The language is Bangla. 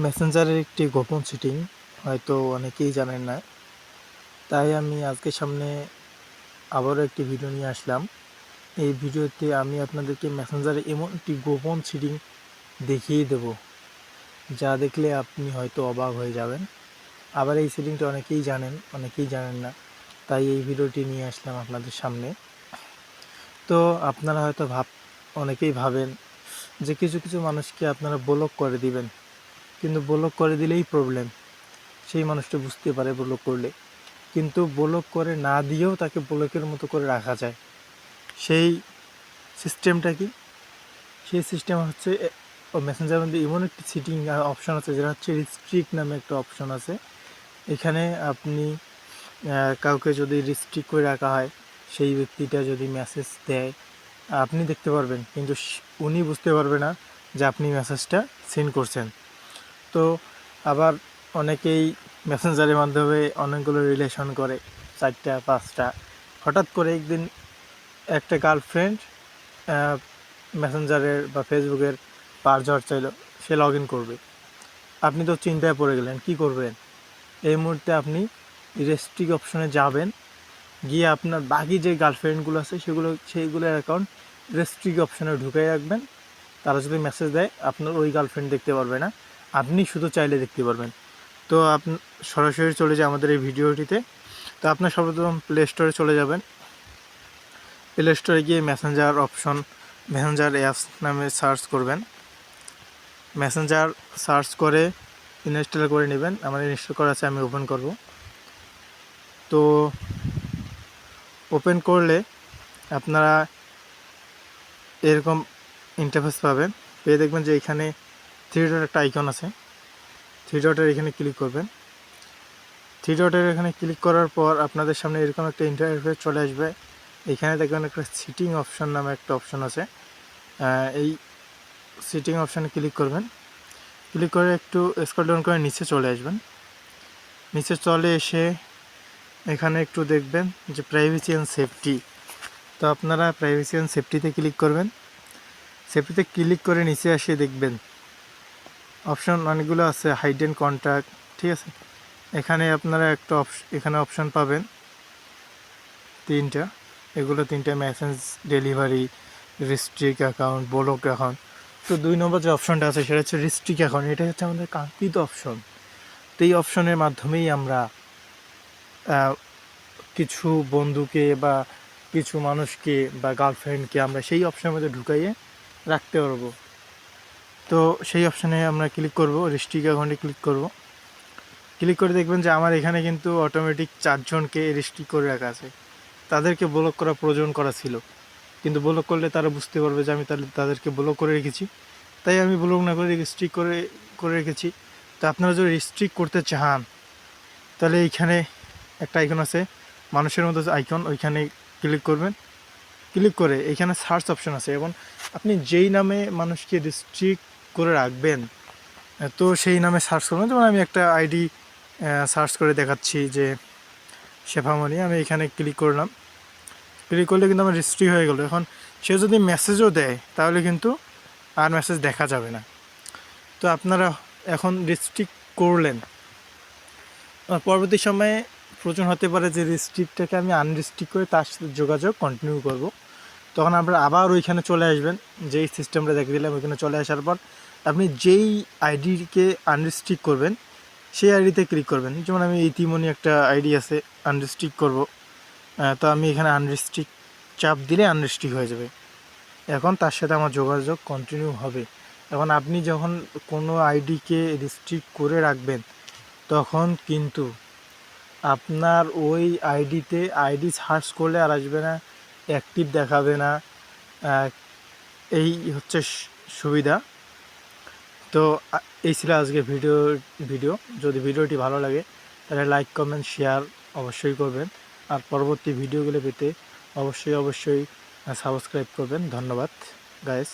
মেসেঞ্জারের একটি গোপন সেটিং হয়তো অনেকেই জানেন না, তাই আমি আজকে সামনে আবারও একটি ভিডিও নিয়ে আসলাম। এই ভিডিওতে আমি আপনাদেরকে মেসেঞ্জারে এমন একটি গোপন সেটিং দেখিয়ে দেব, যা দেখলে আপনি হয়তো অবাক হয়ে যাবেন। আবার এই সেটিংটা অনেকেই জানেন, অনেকেই জানেন না, তাই এই ভিডিওটি নিয়ে আসলাম আপনাদের সামনে। তো আপনারা হয়তো অনেকেই ভাবেন যে কিছু কিছু মানুষকে আপনারা ব্লক করে দিবেন, কিন্তু ব্লক করে দিলেই প্রবলেম। সেই মানুষটা বুঝতে পারে ব্লক করলে, কিন্তু ব্লক করে না দিয়েও তাকে ব্লকের মতো করে রাখা যায়। সেই সিস্টেমটা কি? সেই সিস্টেম হচ্ছে মেসেঞ্জারের মধ্যে এমন একটি সিটিং অপশন আছে, যেটা হচ্ছে রিস্ট্রিক্ট নামে একটা অপশন আছে। এখানে আপনি কাউকে যদি রিস্ট্রিক্ট করে রাখা হয়, সেই ব্যক্তিটা যদি মেসেজ দেয় আপনি দেখতে পারবেন, কিন্তু উনি বুঝতে পারবে না যে আপনি মেসেজটা সেন্ড করছেন। তো আবার অনেকেই মেসেঞ্জারের মাধ্যমে অনেকগুলো রিলেশন করে, 4টা 5টা। হঠাৎ করে একদিন একটা গার্লফ্রেন্ড মেসেঞ্জারের বা ফেসবুকের পাসওয়ার্ড চাইলো, সে লগ ইন করবে। আপনি তো চিন্তায় পড়ে গেলেন, কি করবেন? এই মুহূর্তে আপনি রেস্ট্রিক্ট অপশনে যাবেন, গিয়ে আপনার বাকি যে গার্লফ্রেন্ডগুলো আছে সেইগুলোর অ্যাকাউন্ট রেস্ট্রিক্ট অপশনে ঢুকাই রাখবেন। তারা যদি মেসেজ দেয় আপনার ওই গার্লফ্রেন্ড দেখতে পারবে না, আপনি শুধু চাইলে দেখতে পারবেন। তো আপনি সরাসরি চলে যায় আমাদের এই ভিডিওটিতে। তো আপনার সর্বপ্রথম প্লে স্টোরে চলে যাবেন। প্লে স্টোরে গিয়ে মেসেঞ্জার অ্যাপস নামে সার্চ করবেন। মেসেঞ্জার সার্চ করে ইনস্টল করে নেবেন। আমার ইনস্টল করা আছে, আমি ওপেন করব। তো ওপেন করলে আপনারা এরকম ইন্টারফেস পাবেন। পেয়ে দেখবেন যে এখানে 3 ডট একটা আইকন আছে। 3 ডটের এখানে ক্লিক করবেন। 3 ডটের এখানে ক্লিক করার পর আপনাদের সামনে এরকম একটা ইন্টারফেস চলে আসবে। এখানে দেখবেন একটা সিটিং অপশন নামে একটা অপশন আছে। এই সিটিং অপশানে ক্লিক করবেন। ক্লিক করে একটু স্ক্রল ডাউন করে নিচে চলে আসবেন। নিচে চলে এসে এখানে একটু দেখবেন যে প্রাইভেসি অ্যান্ড সেফটি। তো আপনারা প্রাইভেসি অ্যান্ড সেফটিতে ক্লিক করবেন। সেফটিতে ক্লিক করে নিচে আসে দেখবেন অপশন অনেকগুলো আছে, হাইডেন কন্ট্যাক্ট, ঠিক আছে। এখানে আপনারা একটা এখানে অপশন পাবেন 3টা। এগুলো 3টা: message, delivery, restrict account, block account. তো 2 নম্বর যে অপশনটা আছে সেটা হচ্ছে রিস্ট্রিক্ট অ্যাকাউন্ট। এটা হচ্ছে আমাদের কাঙ্ক্ষিত অপশন। তো এই অপশনের মাধ্যমেই আমরা কিছু বন্ধুকে বা কিছু মানুষকে বা গার্লফ্রেন্ডকে আমরা সেই অপশনের মধ্যে ঢুকাইয়ে রাখতে পারবো। তো সেই অপশানে আমরা ক্লিক করব, রিস্ট্রিক্ট অ্যাকাউন্টে ক্লিক করব। ক্লিক করে দেখবেন যে আমার এখানে কিন্তু অটোমেটিক 4 জনকে রিস্ট্রিক্ট করে রাখা আছে। তাদেরকে ব্লক করা প্রয়োজন করা ছিল, কিন্তু ব্লক করলে তারা বুঝতে পারবে যে আমি তাদেরকে ব্লক করে রেখেছি, তাই আমি ব্লক না করে রিস্ট্রিক্ট করে রেখেছি। তো আপনারা যদি রিস্ট্রিক্ট করতে চান তাহলে এইখানে একটা আইকন আছে, মানুষের মতো আইকন, ওইখানে ক্লিক করবেন। ক্লিক করে এইখানে সার্চ অপশন আছে, এবং আপনি যেই নামে মানুষকে রিস্ট্রিক্ট করে রাখবেন তো সেই নামে সার্চ করবেন। যেমন আমি একটা আইডি সার্চ করে দেখাচ্ছি যে শেফামণি, আমি এখানে ক্লিক করলাম। ক্লিক করলে কিন্তু আমার রিস্ট্রিক্ট হয়ে গেল। এখন সে যদি মেসেজও দেয় তাহলে কিন্তু আর মেসেজ দেখা যাবে না। তো আপনারা এখন রিস্ট্রিক্ট করলেন, পরবর্তী সময়ে প্রয়োজন হতে পারে যে রিস্ট্রিক্টটাকে আমি আনরিস্ট্রিক্ট করে তার সাথে যোগাযোগ কন্টিনিউ করব। তখন আপনারা আবার ওইখানে চলে আসবেন, যেই সিস্টেমটা দেখে দিলাম ওইখানে চলে আসার পর আপনি যেই আইডিকে আনরিস্ট্রিক্ট করবেন সেই আইডিতে ক্লিক করবেন। যেমন আমি ইতিমনি একটা আইডি আছে, আনরিস্ট্রিক্ট করব। তো আমি এখানে আনরিস্ট্রিক্ট চাপ দিলে আনরিস্ট্রিক্ট হয়ে যাবে। এখন তার সাথে আমার যোগাযোগ কন্টিনিউ হবে। এখন আপনি যখন কোনো আইডিকে রিস্ট্রিক্ট করে রাখবেন তখন কিন্তু আপনার ওই আইডি সার্চ করলে আর আসবে না, অ্যাক্টিভ দেখাবে না। এই হচ্ছে সুবিধা। তো এই ছিল আজকে ভিডিও। যদি ভিডিওটি ভালো লাগে তাহলে লাইক, কমেন্ট, শেয়ার অবশ্যই করবেন। আর পরবর্তী ভিডিওগুলো পেতে অবশ্যই সাবস্ক্রাইব করবেন। ধন্যবাদ গাইস।